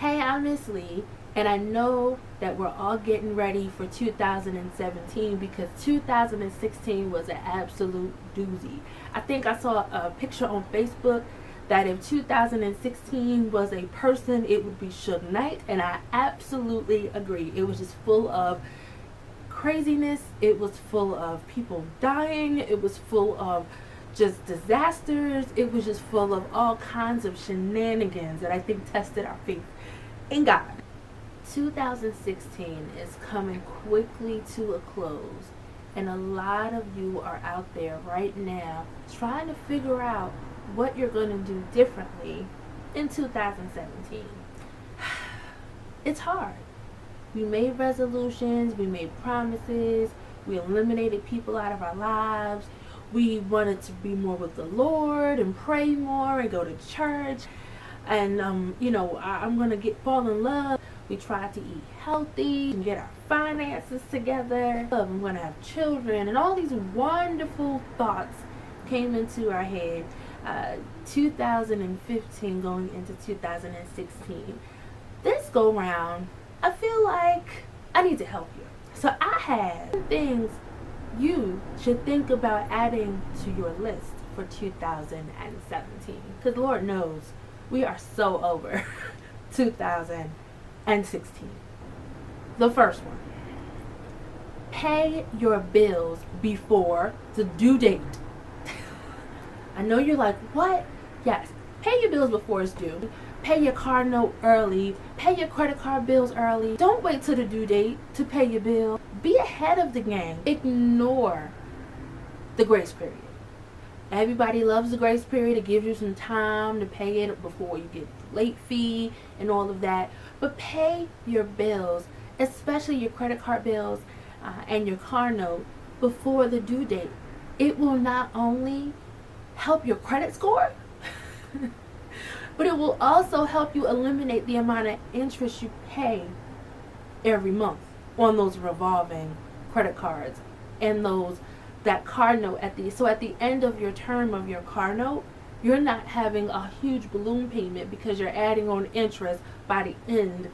Hey, I'm Miss Lee, and I know that we're all getting ready for 2017 because 2016 was an absolute doozy. I think I saw a picture on Facebook that if 2016 was a person, it would be Suge Knight, and I absolutely agree. It was just full of craziness, it was full of people dying, it was full of just disasters, it was just full of all kinds of shenanigans that I think tested our faith in God. 2016 is coming quickly to a close, and a lot of you are out there right now trying to figure out what you're going to do differently in 2017. It's hard. We made resolutions, we made promises, we eliminated people out of our lives. We wanted to be more with the Lord and pray more and go to church. And, I'm going to fall in love. We tried to eat healthy and get our finances together. I'm going to have children. And all these wonderful thoughts came into our head 2015 going into 2016. This go round, I feel like I need to help you. So I have things you should think about adding to your list for 2017. Because Lord knows we are so over 2016. The first one. Pay your bills before the due date. I know you're like, what? Yes. Pay your bills before it's due. Pay your car note early. Pay your credit card bills early. Don't wait till the due date to pay your bill. Be ahead of the game. Ignore the grace period. Everybody loves the grace period. It gives you some time to pay it before you get the late fee and all of that. But pay your bills, especially your credit card bills and your car note, before the due date. It will not only help your credit score, but it will also help you eliminate the amount of interest you pay every month on those revolving credit cards and that car note at the end of your term of your car note, you're not having a huge balloon payment because you're adding on interest by the end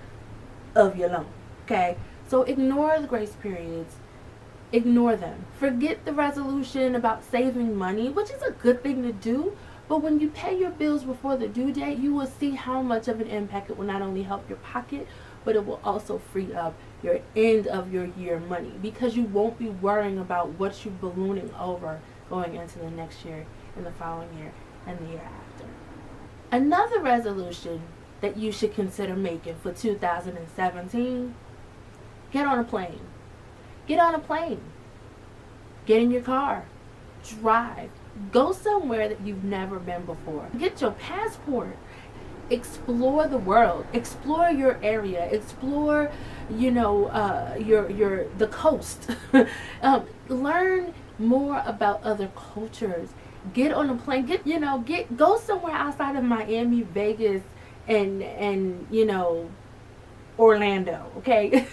of your loan. Okay? So ignore the grace periods. Ignore them. Forget the resolution about saving money, which is a good thing to do. But when you pay your bills before the due date, you will see how much of an impact it will not only help your pocket, but it will also free up your end of your year money, because you won't be worrying about what you're ballooning over going into the next year and the following year and the year after. Another resolution that you should consider making for 2017, get on a plane. Get on a plane. Get in your car. Drive. Go somewhere that you've never been before. Get your passport. Explore the world. Explore your area. Explore, the coast. Learn more about other cultures. Get on a plane. Go somewhere outside of Miami, Vegas, and Orlando. Okay,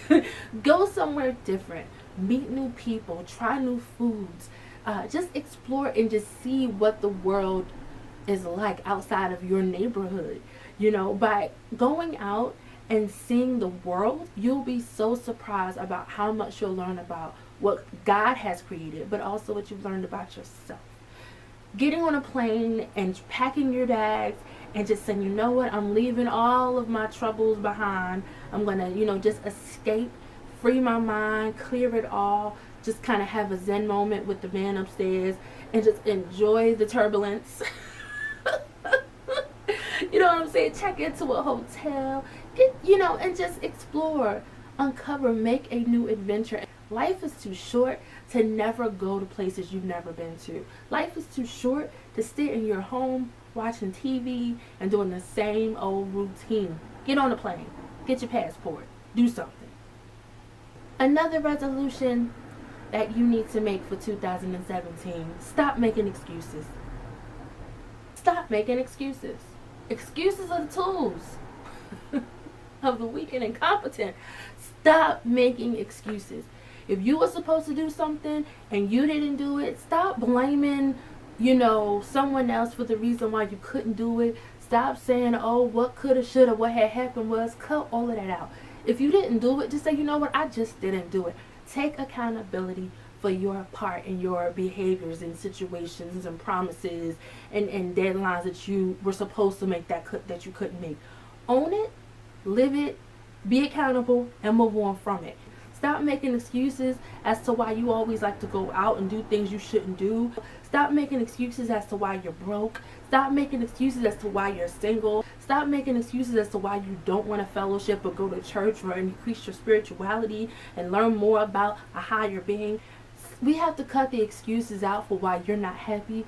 go somewhere different. Meet new people. Try new foods. Just explore and just see what the world is like outside of your neighborhood. By going out and seeing the world, you'll be so surprised about how much you'll learn about what God has created, but also what you've learned about yourself. Getting on a plane and packing your bags and just saying, you know what, I'm leaving all of my troubles behind. I'm going to, just escape, free my mind, clear it all, just kind of have a Zen moment with the man upstairs and just enjoy the turbulence. You know what I'm saying? Check into a hotel, and just explore, uncover, make a new adventure. Life is too short to never go to places you've never been to. Life is too short to sit in your home watching TV and doing the same old routine. Get on a plane. Get your passport. Do something. Another resolution that you need to make for 2017, stop making excuses. Stop making excuses. Excuses are the tools of the weak and incompetent. Stop making excuses. If you were supposed to do something and you didn't do it, stop blaming, someone else for the reason why you couldn't do it. Stop saying, oh, what coulda, shoulda, what had happened was. Cut all of that out. If you didn't do it, just say, you know what, I just didn't do it. Take accountability for your part in your behaviors and situations and promises and deadlines that you were supposed to make that you couldn't make. Own it, live it, be accountable, and move on from it. Stop making excuses as to why you always like to go out and do things you shouldn't do. Stop making excuses as to why you're broke. Stop making excuses as to why you're single. Stop making excuses as to why you don't want to fellowship or go to church or increase your spirituality and learn more about a higher being. We have to cut the excuses out for why you're not happy.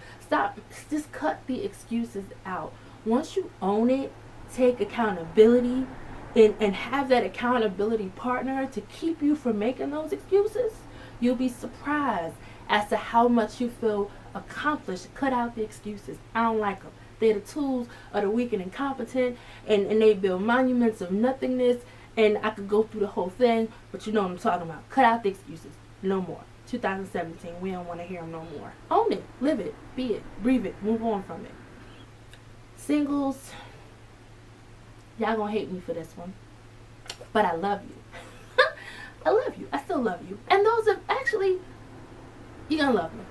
Just cut the excuses out. Once you own it, take accountability, and have that accountability partner to keep you from making those excuses, you'll be surprised as to how much you feel accomplished. Cut out the excuses. I don't like them. They're the tools of the weak and incompetent, and they build monuments of nothingness, and I could go through the whole thing, but you know what I'm talking about. Cut out the excuses. No more. 2017, we don't want to hear them no more. Own it. Live it. Be it. Breathe it. Move on from it. Singles, y'all gonna hate me for this one, but I love you. I love you. I still love you. And those of actually, you're gonna love me,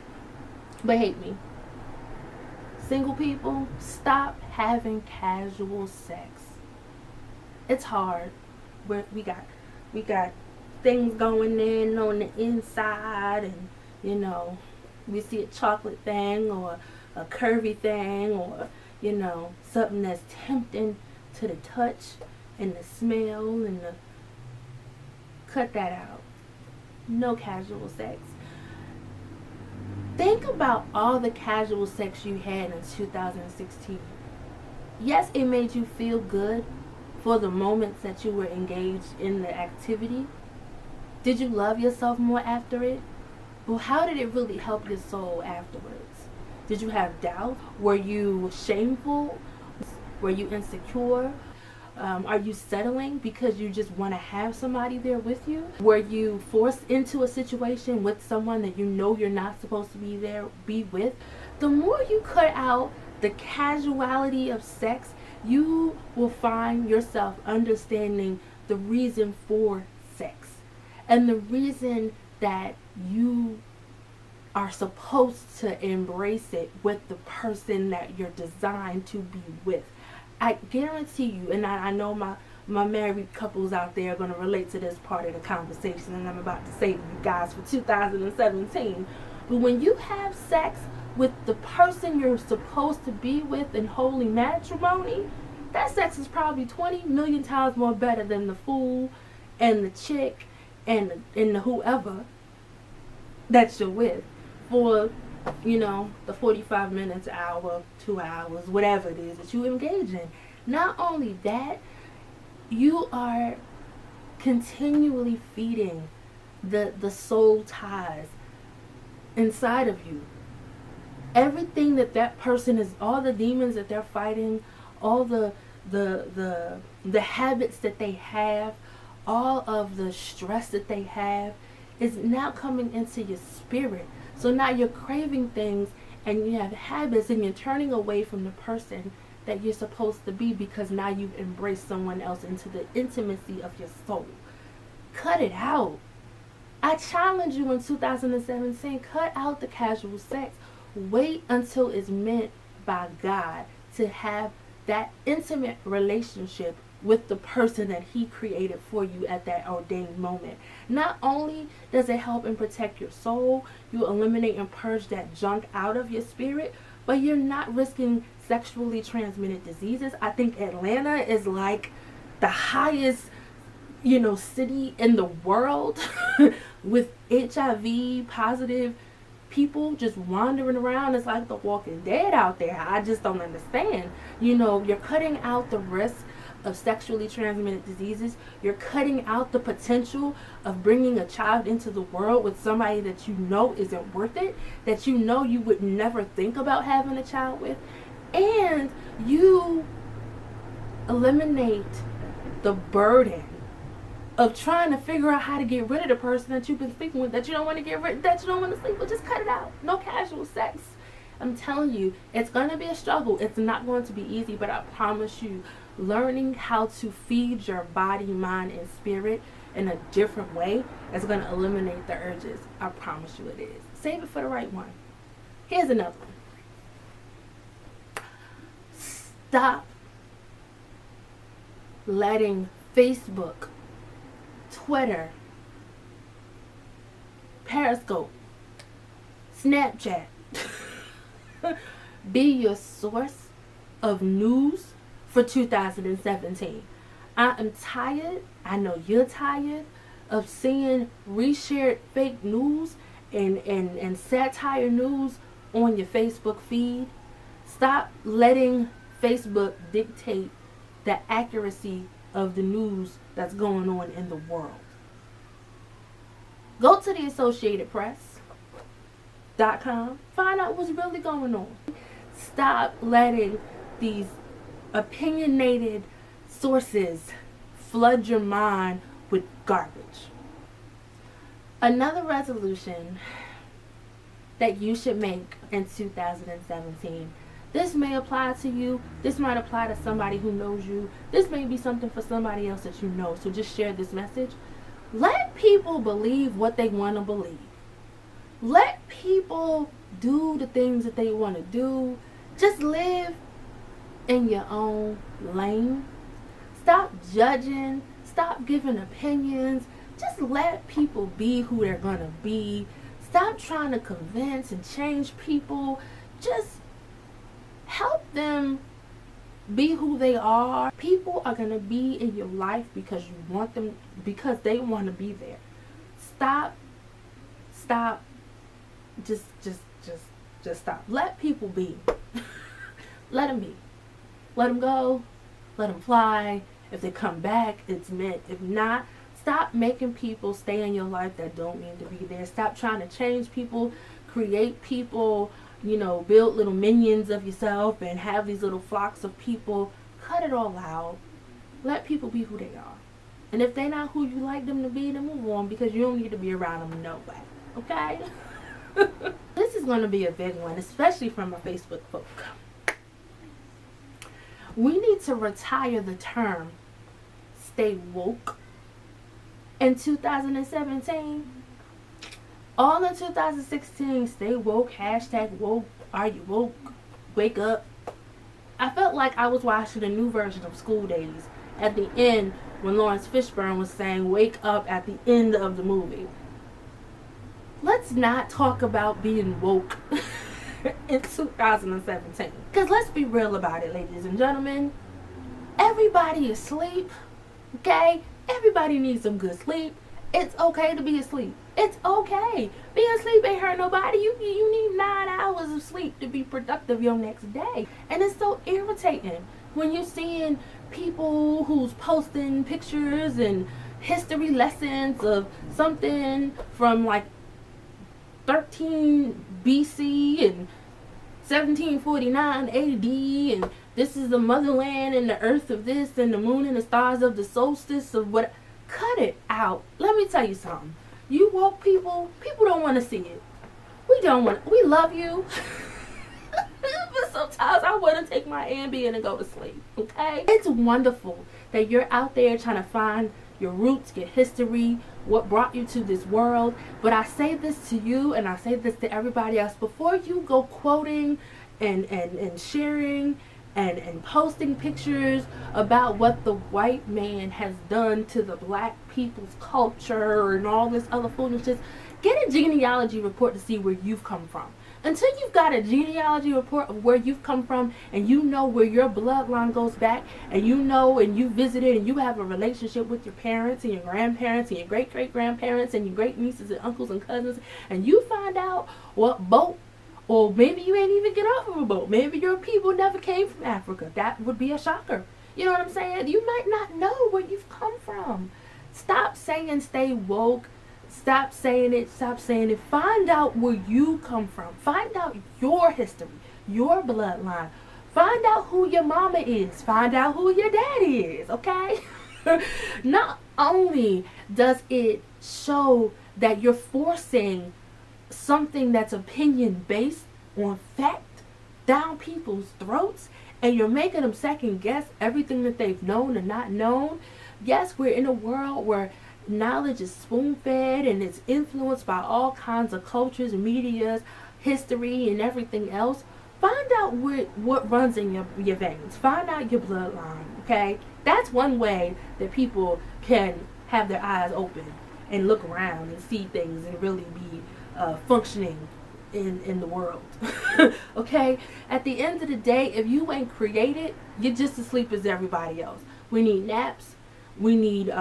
but hate me. Single people, stop having casual sex. It's hard. We got things going in on the inside, and you know, we see a chocolate thing or a curvy thing, or you know, something that's tempting to the touch and the smell and the. Cut that out. No casual sex. Think about all the casual sex you had in 2016. Yes, it made you feel good for the moments that you were engaged in the activity. Did you love yourself more after it? Well, how did it really help your soul afterwards? Did you have doubt? Were you shameful? Were you insecure? Are you settling because you just want to have somebody there with you? Were you forced into a situation with someone that you know you're not supposed to be with? The more you cut out the casuality of sex, you will find yourself understanding the reason for sex and the reason that you are supposed to embrace it with the person that you're designed to be with. I guarantee you, and I know my married couples out there are going to relate to this part of the conversation, and I'm about to say to you guys for 2017, but when you have sex with the person you're supposed to be with in holy matrimony, that sex is probably 20 million times more better than the fool and the chick and the whoever that you're with for, you know, the 45 minutes, hour, 2 hours, whatever it is that you engage in. Not only that, you are continually feeding the soul ties inside of you. Everything that person is, all the demons that they're fighting, all the habits that they have, all of the stress that they have is now coming into your spirit. So now you're craving things and you have habits and you're turning away from the person that you're supposed to be because now you've embraced someone else into the intimacy of your soul. Cut it out. I challenge you in 2017, cut out the casual sex. Wait until it's meant by God to have that intimate relationship with the person that He created for you at that ordained moment. Not only does it help and protect your soul, you eliminate and purge that junk out of your spirit, but you're not risking sexually transmitted diseases. I think Atlanta is like the highest, city in the world with HIV positive people just wandering around. It's like the Walking Dead out there. I just don't understand. You're cutting out the risk of sexually transmitted diseases. You're cutting out the potential of bringing a child into the world with somebody that you know isn't worth it, that you know you would never think about having a child with, and you eliminate the burden of trying to figure out how to get rid of the person that you've been sleeping with, that you don't want to get rid, that you don't want to sleep with. Just cut it out. No casual sex. I'm telling you, it's going to be a struggle. It's not going to be easy, but I promise you, learning how to feed your body, mind, and spirit in a different way is going to eliminate the urges. I promise you it is. Save it for the right one. Here's another one. Stop letting Facebook, Twitter, Periscope, Snapchat be your source of news for 2017. I am tired, I know you're tired, of seeing reshared fake news and satire news on your Facebook feed. Stop letting Facebook dictate the accuracy of the news that's going on in the world. Go to the AssociatedPress.com. Find out what's really going on. Stop letting these opinionated sources flood your mind with garbage. Another resolution that you should make in 2017. This may apply to you. This might apply to somebody who knows you. This may be something for somebody else that you know. So just share this message. Let people believe what they want to believe. Let people do the things that they want to do. Just live in your own lane. Stop judging. Stop giving opinions. Just let people be who they're going to be. Stop trying to convince and change people. Just help them be who they are. People are going to be in your life because you want them, because they want to be there. Stop. Just stop. Let people be. Let them be. Let them go. Let them fly. If they come back, it's meant. If not, stop making people stay in your life that don't need to be there. Stop trying to change people, create people, build little minions of yourself and have these little flocks of people. Cut it all out. Let people be who they are. And if they're not who you like them to be, then move on, because you don't need to be around them no way. Okay? This is going to be a big one, especially from my Facebook folk. We need to retire the term stay woke in 2017. All in 2016, stay woke, hashtag woke, are you woke, wake up. I felt like I was watching a new version of School Days at the end when Lawrence Fishburne was saying wake up at the end of the movie. Let's not talk about being woke in 2017. Because let's be real about it, ladies and gentlemen. Everybody is asleep, okay? Everybody needs some good sleep. It's okay to be asleep. It's okay. Being asleep ain't hurt nobody. You need 9 hours of sleep to be productive your next day. And it's so irritating when you're seeing people who's posting pictures and history lessons of something from like 13 BC and 1749 AD, and this is the motherland and the earth of this and the moon and the stars of the solstice of what. Cut it out. Let me tell you something. You woke people don't want to see it. We love you. But sometimes I want to take my Ambien and go to sleep. Okay? It's wonderful that you're out there trying to find your roots, your history, what brought you to this world. But I say this to you, and I say this to everybody else. Before you go quoting and sharing and posting pictures about what the white man has done to the black people's culture and all this other foolishness, get a genealogy report to see where you've come from. Until you've got a genealogy report of where you've come from, and you know where your bloodline goes back, and you know, and you visited, and you have a relationship with your parents and your grandparents and your great-great-grandparents and your great-nieces and uncles and cousins, and you find out what boat, or maybe you ain't even get off of a boat. Maybe your people never came from Africa. That would be a shocker. You know what I'm saying? You might not know where you've come from. Stop saying stay woke. Stop saying it. Stop saying it. Find out where you come from. Find out your history, your bloodline. Find out who your mama is. Find out who your daddy is, okay? Not only does it show that you're forcing something that's opinion based on fact, down people's throats, and you're making them second guess everything that they've known and not known. Yes, we're in a world where knowledge is spoon fed and it's influenced by all kinds of cultures, medias, history, and everything else. Find out what runs in your veins. Find out your bloodline, okay? That's one way that people can have their eyes open and look around and see things and really be functioning in the world. Okay? At the end of the day, if you ain't created, you're just as asleep as everybody else. We need naps. We need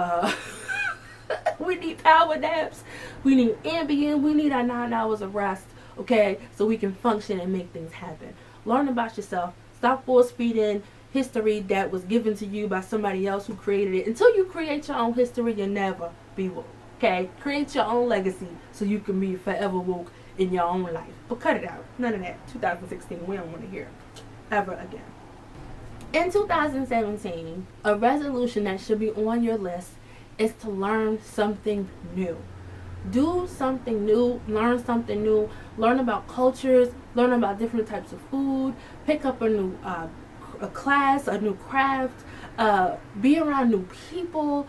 we need power naps. We need Ambien. We need our 9 hours of rest. Okay, so we can function and make things happen. Learn about yourself. Stop force feeding history that was given to you by somebody else who created it. Until you create your own history, you'll never be woke. Okay, create your own legacy so you can be forever woke in your own life. But cut it out. None of that. 2016, we don't want to hear it ever again. In 2017, a resolution that should be on your list is to learn something new. Do something new, learn something new, learn about cultures, learn about different types of food, pick up a new a class, a new craft, be around new people,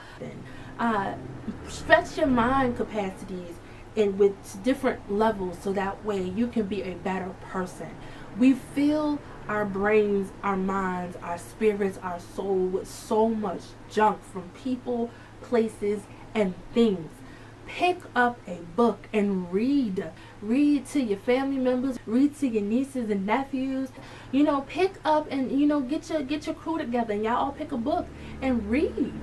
stretch your mind capacities and with different levels so that way you can be a better person. We fill our brains, our minds, our spirits, our soul with so much junk from people, places, and things. Pick up a book and read. Read to your family members. Read to your nieces and nephews. You know, pick up and, you know, get your crew together and y'all all pick a book and read.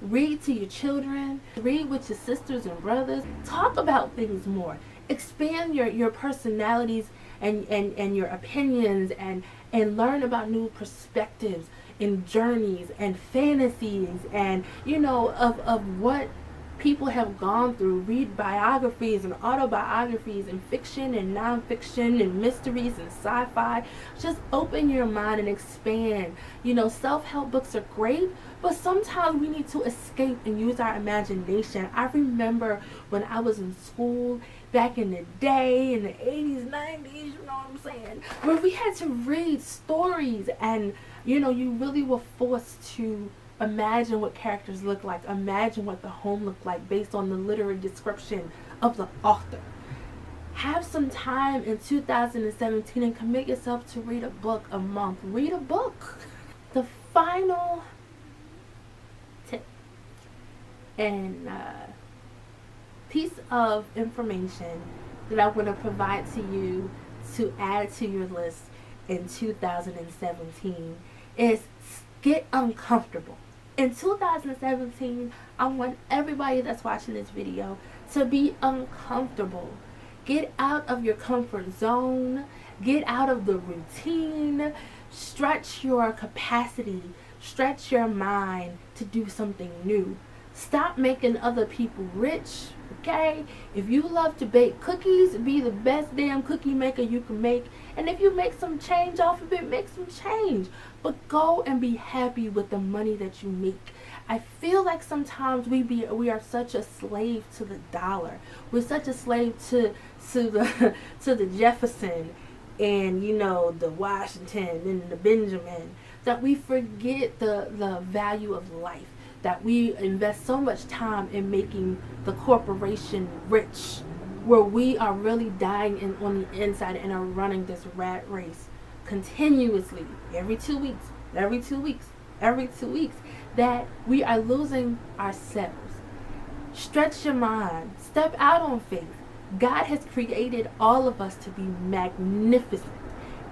Read to your children. Read with your sisters and brothers. Talk about things more. Expand your personalities and your opinions and learn about new perspectives and journeys and fantasies and, you know, of what people have gone through. Read biographies and autobiographies and fiction and nonfiction and mysteries and sci-fi. Just open your mind and expand. You know, self-help books are great, but sometimes we need to escape and use our imagination. I remember when I was in school back in the day, in the 80s, 90s, you know what I'm saying, where we had to read stories and, you know, you really were forced to imagine what characters look like, imagine what the home looked like based on the literary description of the author. Have some time in 2017 and commit yourself to read a book a month. Read a book. The final tip and piece of information that I want to provide to you to add to your list in 2017 is get uncomfortable. In 2017, I want everybody that's watching this video to be uncomfortable. Get out of your comfort zone. Get out of the routine. Stretch your capacity. Stretch your mind to do something new. Stop making other people rich, okay? If you love to bake cookies, be the best damn cookie maker you can make. And if you make some change off of it, make some change. But go and be happy with the money that you make. I feel like sometimes we are such a slave to the dollar. We're such a slave to the Jefferson and, you know, the Washington and the Benjamin, that we forget the value of life. That we invest so much time in making the corporation rich, where we are really dying on the inside and are running this rat race continuously every 2 weeks, that we are losing ourselves. Stretch your mind. Step out on faith. God has created all of us to be magnificent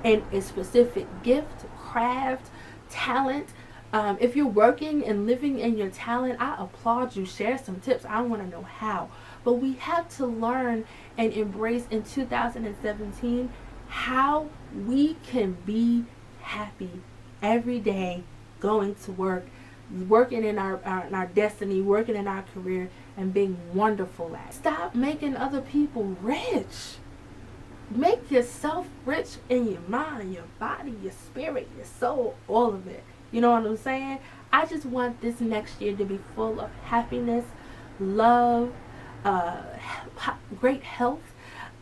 in a specific gift, craft, talent. If you're working and living in your talent, I applaud you. Share some tips. I want to know how. But we have to learn and embrace in 2017 how we can be happy every day, going to work, working in our destiny, working in our career, and being wonderful at it. Stop making other people rich. Make yourself rich in your mind, your body, your spirit, your soul, all of it. You know what I'm saying? I just want this next year to be full of happiness, love, great health,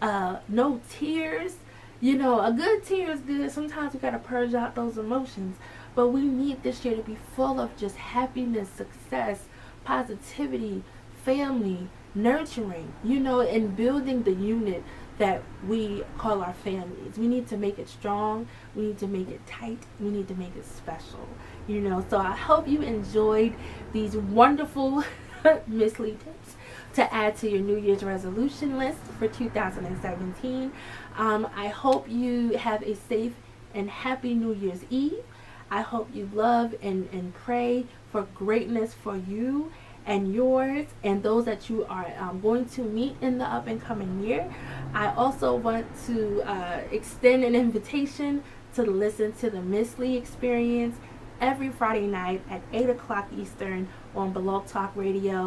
no tears, You know, a good tear is good. Sometimes we gotta purge out those emotions. But we need this year to be full of just happiness, success, positivity, family, nurturing, you know, and building the unit that we call our families. We need to make it strong. We need to make it tight. We need to make it special, you know. So I hope you enjoyed these wonderful Miss Lee tips to add to your New Year's resolution list for 2017. I hope you have a safe and happy New Year's Eve. I hope you love and pray for greatness for you and yours and those that you are going to meet in the up and coming year. I also want to extend an invitation to listen to the Miss Lee Experience every Friday night at 8 o'clock Eastern on Blog Talk Radio.